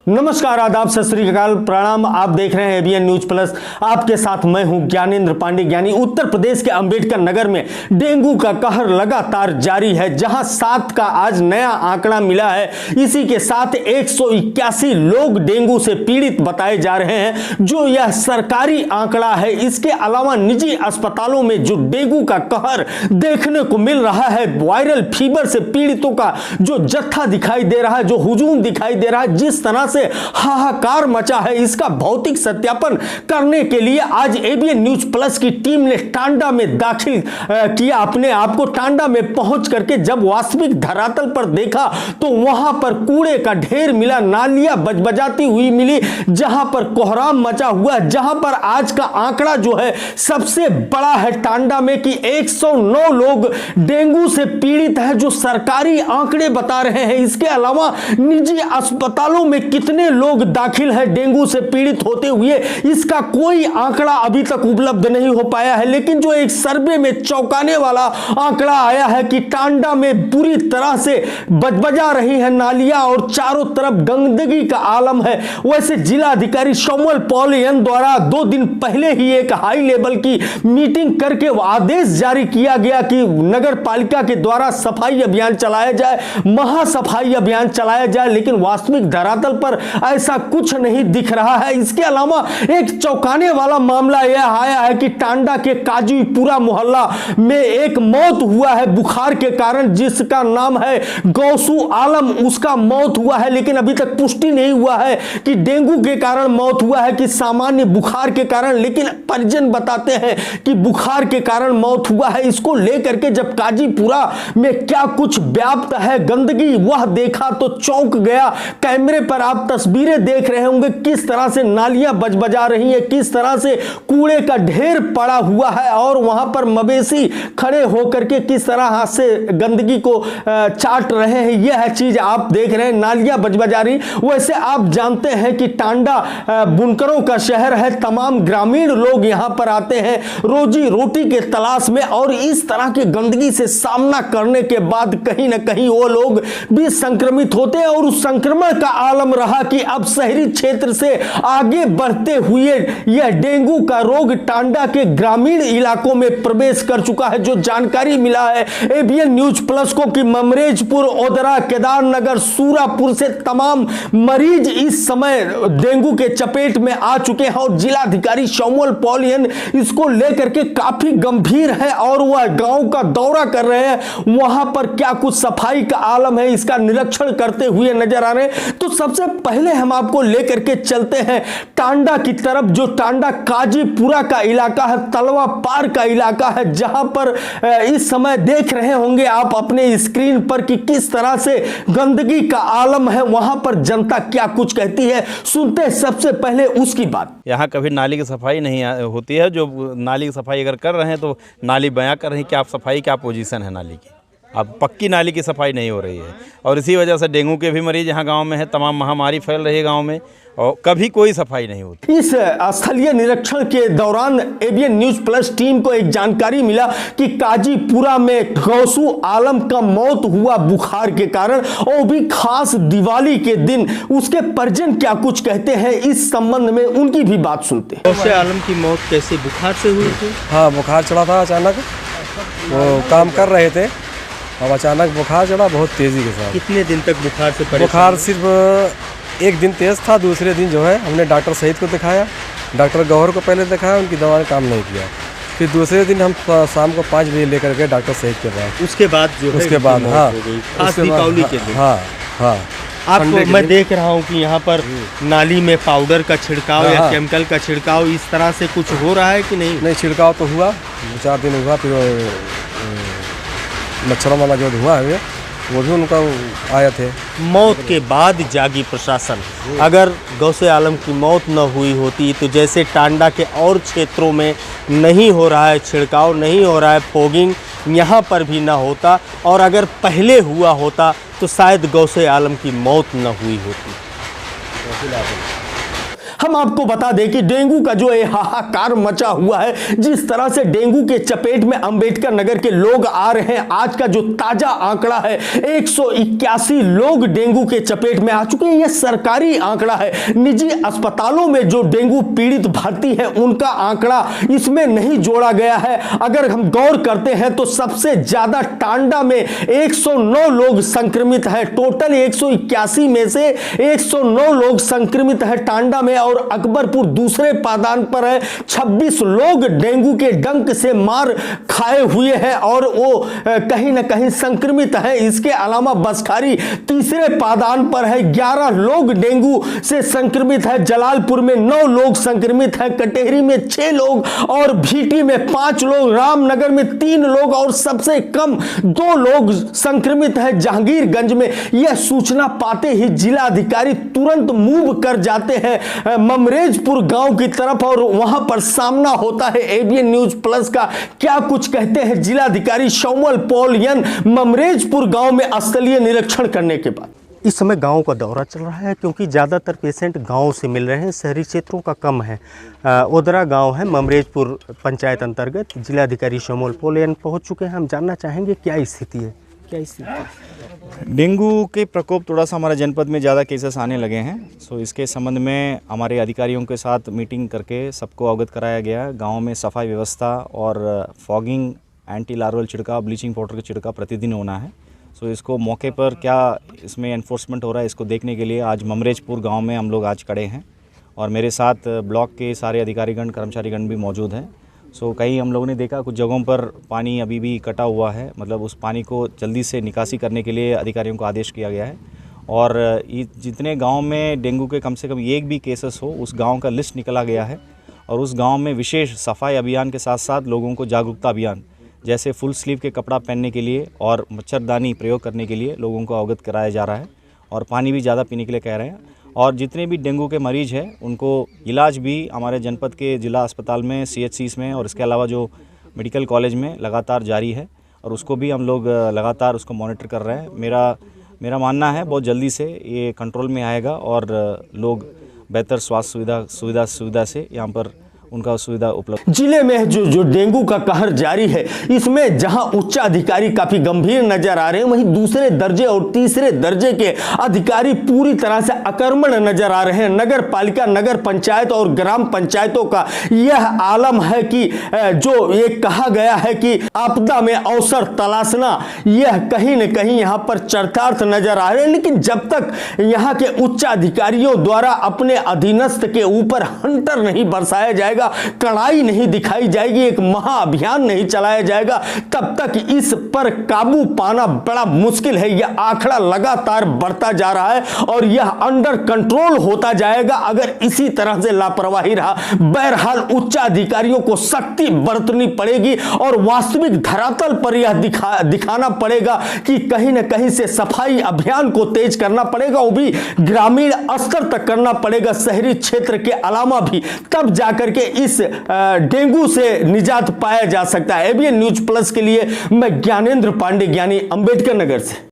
नमस्कार, आदाब, सत श्री अकाल, प्रणाम। आप देख रहे हैं एबीएन न्यूज प्लस। आपके साथ मैं हूं ज्ञानेंद्र पांडे। ज्ञानी उत्तर प्रदेश के अंबेडकर नगर में डेंगू का कहर लगातार जारी है, जहां 7 का आज नया आंकड़ा मिला है। इसी के साथ 181 लोग डेंगू से पीड़ित बताए जा रहे हैं, जो यह सरकारी आंकड़ा है। इसके अलावा निजी अस्पतालों में जो डेंगू का कहर देखने को मिल रहा है, वायरल फीवर से पीड़ितों का जो जत्था दिखाई दे रहा है, जो हुजूम दिखाई दे रहा है, जिस तरह से हाहाकार मचा है, इसका भौतिक सत्यापन करने के लिए आज एबीएन न्यूज प्लस की टीम ने टांडा में दाखिल किया अपने आप को। टांडा में पहुंच करके जब वास्तविक धरातल पर देखा तो वहां पर कूड़े का ढेर मिला, नालियां बजबजाती हुई मिली, जहां पर कोहराम मचा हुआ है, जहां पर आज का आंकड़ा जो है सबसे बड़ा है टांडा में कि 109 लोग डेंगू से पीड़ित है, जो सरकारी आंकड़े बता रहे हैं। इसके अलावा निजी अस्पतालों में कितने लोग दाखिल है डेंगू से पीड़ित होते हुए, इसका कोई आंकड़ा अभी तक उपलब्ध नहीं हो पाया है। लेकिन जो एक सर्वे में चौंकाने वाला आंकड़ा आया है कि टांडा में पूरी तरह से बजबजा रही है नालियां और चारों तरफ गंदगी का आलम है। वैसे जिलाधिकारी शोमल पॉलियन द्वारा 2 दिन पहले ही एक हाई लेवल की मीटिंग करके आदेश जारी किया गया कि नगर पालिका के द्वारा सफाई अभियान चलाया जाए, महासफाई अभियान चलाया जाए, लेकिन वास्तविक धरातल पर ऐसा कुछ नहीं दिख रहा है। इसके अलावा एक चौंकाने वाला मामला यह आया है कि टांडा के काजीपुरा मोहल्ला में एक मौत हुआ है बुखार के कारण, जिसका नाम है गौसू आलम। उसका मौत हुआ है, लेकिन अभी तक पुष्टि नहीं हुआ है कि डेंगू के कारण मौत हुआ है कि सामान्य बुखार के कारण, लेकिन परिजन बताते हैं कि बुखार के कारण मौत हुआ है। इसको लेकर के जब काजीपुरा में क्या कुछ व्याप्त है गंदगी, वह देखा तो चौंक गया। कैमरे पर आप तस्वीरें देख रहे होंगे किस तरह से नालियां बजबजा रही हैं, किस तरह से कूड़े का ढेर पड़ा हुआ है और वहां पर मवेशी खड़े होकर के किस तरह से गंदगी को चाट रहे हैं। यह है चीज आप देख रहे हैं, नालियां बजबजा रही। वैसे आप जानते हैं कि टांडा बुनकरों का शहर है, तमाम ग्रामीण लोग यहां पर आते हैं रोजी रोटी के तलाश में, और इस तरह की गंदगी से सामना करने के बाद कहीं ना कहीं वो लोग भी संक्रमित होते हैं और उस संक्रमण का आलम रहा कि अब शहरी क्षेत्र से आगे बढ़ते हुए यह डेंगू का रोग टांडा के ग्रामीण इलाकों में प्रवेश कर चुका है। जो जानकारी मिला है एबीएन न्यूज प्लस को कि ममरेजपुर, ओदरा, केदारनगर, सूरापुर से तमाम मरीज इस समय डेंगू के चपेट में आ चुके हैं और जिलाधिकारी शोमल पॉलियन इसको लेकर के काफी गंभीर है और वह गांव का दौरा कर रहे हैं। वहां पर क्या कुछ सफाई का आलम है, इसका निरीक्षण करते हुए नजर आ रहे हैं। तो सबसे पहले हम आपको लेकर के चलते हैं टांडा की तरफ, जो टांडा काजीपुरा का इलाका है, तलवा पार का इलाका है, जहां पर इस समय देख रहे होंगे आप अपने स्क्रीन पर कि किस तरह से गंदगी का आलम है। वहां पर जनता क्या कुछ कहती है, सुनते हैं सबसे पहले उसकी बात। यहाँ कभी नाली की सफाई नहीं होती है। जो नाली की सफाई अगर कर रहे हैं तो नाली बयां कर रहे हैं कि आप सफाई क्या पोजीशन है नाली की। अब पक्की नाली की सफाई नहीं हो रही है और इसी वजह से डेंगू के भी मरीज यहाँ गांव में है, तमाम महामारी फैल रही है गांव में और कभी कोई सफाई नहीं होती। इस स्थलीय निरीक्षण के दौरान एबीएन न्यूज प्लस टीम को एक जानकारी मिला कि काजीपुरा में गौसू आलम का मौत हुआ बुखार के कारण, और भी खास दिवाली के दिन। उसके परिजन क्या कुछ कहते हैं इस संबंध में, उनकी भी बात सुनते हैं। गौसू आलम की मौत कैसे, बुखार से हुई थी? हाँ, बुखार चढ़ा था अचानक, वो काम कर रहे थे और अचानक बुखार चढ़ा बहुत तेज़ी के साथ। कितने दिन तक बुखार से परेशान? बुखार सिर्फ एक दिन तेज़ था, दूसरे दिन जो है हमने डॉक्टर सहित को दिखाया, डॉक्टर गौहर को पहले दिखाया, उनकी दवा ने काम नहीं किया। फिर दूसरे दिन हम शाम को 5 बजे लेकर गए डॉक्टर सहित के पास। उसके बाद जो है उसके बाद हाँ, दीपावली के दिन। हाँ हाँ। आपको मैं देख रहा हूँ कि यहाँ पर नाली में पाउडर का छिड़काव या केमिकल का छिड़काव इस तरह से कुछ हो रहा है कि नहीं? नहीं, छिड़काव तो हुआ, 2-4 दिन हुआ, फिर मच्छरों वाला जो हुआ है वो भी उनका आए थे। मौत के बाद जागी प्रशासन। अगर गौसे आलम की मौत न हुई होती तो जैसे टांडा के और क्षेत्रों में नहीं हो रहा है छिड़काव, नहीं हो रहा है फोगिंग, यहाँ पर भी ना होता, और अगर पहले हुआ होता तो शायद गौसे आलम की मौत न हुई होती। हम आपको बता दें कि डेंगू का जो हाहाकार मचा हुआ है, जिस तरह से डेंगू के चपेट में अंबेडकर नगर के लोग आ रहे हैं, आज का जो ताजा आंकड़ा है 181 लोग डेंगू के चपेट में आ चुके हैं। यह सरकारी आंकड़ा है। निजी अस्पतालों में जो डेंगू पीड़ित भर्ती है उनका आंकड़ा इसमें नहीं जोड़ा गया है। अगर हम गौर करते हैं तो सबसे ज्यादा टांडा में 109 लोग संक्रमित है। टोटल 181 में से 109 लोग संक्रमित है टांडा में, और अकबरपुर दूसरे पायदान पर है। 26 लोग डेंगू के डंक से मार खाए हुए हैं और वो कहीं ना कहीं संक्रमित है। इसके अलावा बसखारी तीसरे पायदान पर है, 11 लोग डेंगू से संक्रमित है। जलालपुर में 9 लोग संक्रमित है, कटेहरी में 6 लोग और भीटी में 5 लोग, रामनगर में 3 लोग और सबसे कम 2 लोग संक्रमित है जहांगीरगंज में। यह सूचना पाते ही जिला अधिकारी तुरंत मूव कर जाते हैं ममरेजपुर गांव की तरफ और वहां पर सामना होता है एबीएन न्यूज प्लस का। क्या कुछ कहते हैं जिलाधिकारी शौमल पॉलियन ममरेजपुर गांव में स्थलीय निरीक्षण करने के बाद। इस समय गांव का दौरा चल रहा है क्योंकि ज़्यादातर पेशेंट गांव से मिल रहे हैं, शहरी क्षेत्रों का कम है। ओदरा गांव है ममरेजपुर पंचायत अंतर्गत। जिलाधिकारी शौमल पॉलियन पहुंच चुके हैं। हम जानना चाहेंगे क्या स्थिति है। डेंगू के प्रकोप थोड़ा सा हमारे जनपद में ज़्यादा केसेस आने लगे हैं। सो इसके संबंध में हमारे अधिकारियों के साथ मीटिंग करके सबको अवगत कराया गया। गांव में सफाई व्यवस्था और फॉगिंग, एंटी लार्वल छिड़काव, ब्लीचिंग पाउडर का छिड़काव प्रतिदिन होना है। सो इसको मौके पर क्या इसमें एनफोर्समेंट हो रहा है इसको देखने के लिए आज ममरेजपुर गाँव में हम लोग आज खड़े हैं और मेरे साथ ब्लॉक के सारे अधिकारीगण, कर्मचारीगण भी मौजूद हैं। सो कई हम लोगों ने देखा कुछ जगहों पर पानी अभी भी कटा हुआ है, मतलब उस पानी को जल्दी से निकासी करने के लिए अधिकारियों को आदेश किया गया है। और जितने गांव में डेंगू के कम से कम एक भी केसेस हो उस गांव का लिस्ट निकला गया है और उस गांव में विशेष सफाई अभियान के साथ साथ लोगों को जागरूकता अभियान जैसे फुल स्लीव के कपड़ा पहनने के लिए और मच्छरदानी प्रयोग करने के लिए लोगों को अवगत कराया जा रहा है और पानी भी ज़्यादा पीने के लिए कह रहे हैं। और जितने भी डेंगू के मरीज हैं उनको इलाज भी हमारे जनपद के जिला अस्पताल में, CHCs में और इसके अलावा जो मेडिकल कॉलेज में लगातार जारी है और उसको भी हम लोग लगातार उसको मॉनिटर कर रहे हैं। मेरा मानना है बहुत जल्दी से ये कंट्रोल में आएगा और लोग बेहतर स्वास्थ्य सुविधा से यहाँ पर उनका सुविधा उपलब्ध। जिले में जो डेंगू का कहर जारी है, इसमें जहां उच्च अधिकारी काफी गंभीर नजर आ रहे हैं, वहीं दूसरे दर्जे और तीसरे दर्जे के अधिकारी पूरी तरह से अकर्मण नजर आ रहे हैं। नगर पालिका, नगर पंचायत और ग्राम पंचायतों का यह आलम है कि जो ये कहा गया है कि आपदा में अवसर तलाशना, यह कहीं न कहीं यहां पर चरितार्थ नजर आ रहे हैं। लेकिन जब तक यहां के उच्च अधिकारियों द्वारा अपने अधीनस्थ के ऊपर हंटर नहीं बरसाया जाएगा, कड़ाई नहीं दिखाई जाएगी, एक महाअभियान नहीं चलाया जाएगा, तब तक इस पर काबू पाना बड़ा मुश्किल है। यह आंकड़ा लगातार बढ़ता जा रहा है और यह अंडर कंट्रोल होता जाएगा अगर इसी तरह से लापरवाही रहा। बहरहाल उच्च अधिकारियों को सख्ती बरतनी पड़ेगी और वास्तविक धरातल पर यह दिखाना पड़ेगा कि कहीं न कहीं से सफाई अभियान को तेज करना पड़ेगा, वो भी ग्रामीण स्तर तक करना पड़ेगा, शहरी क्षेत्र के अलावा भी, तब जाकर के इस डेंगू से निजात पाया जा सकता है। एबीएन न्यूज प्लस के लिए मैं ज्ञानेंद्र पांडे, ज्ञानी अंबेडकर नगर से।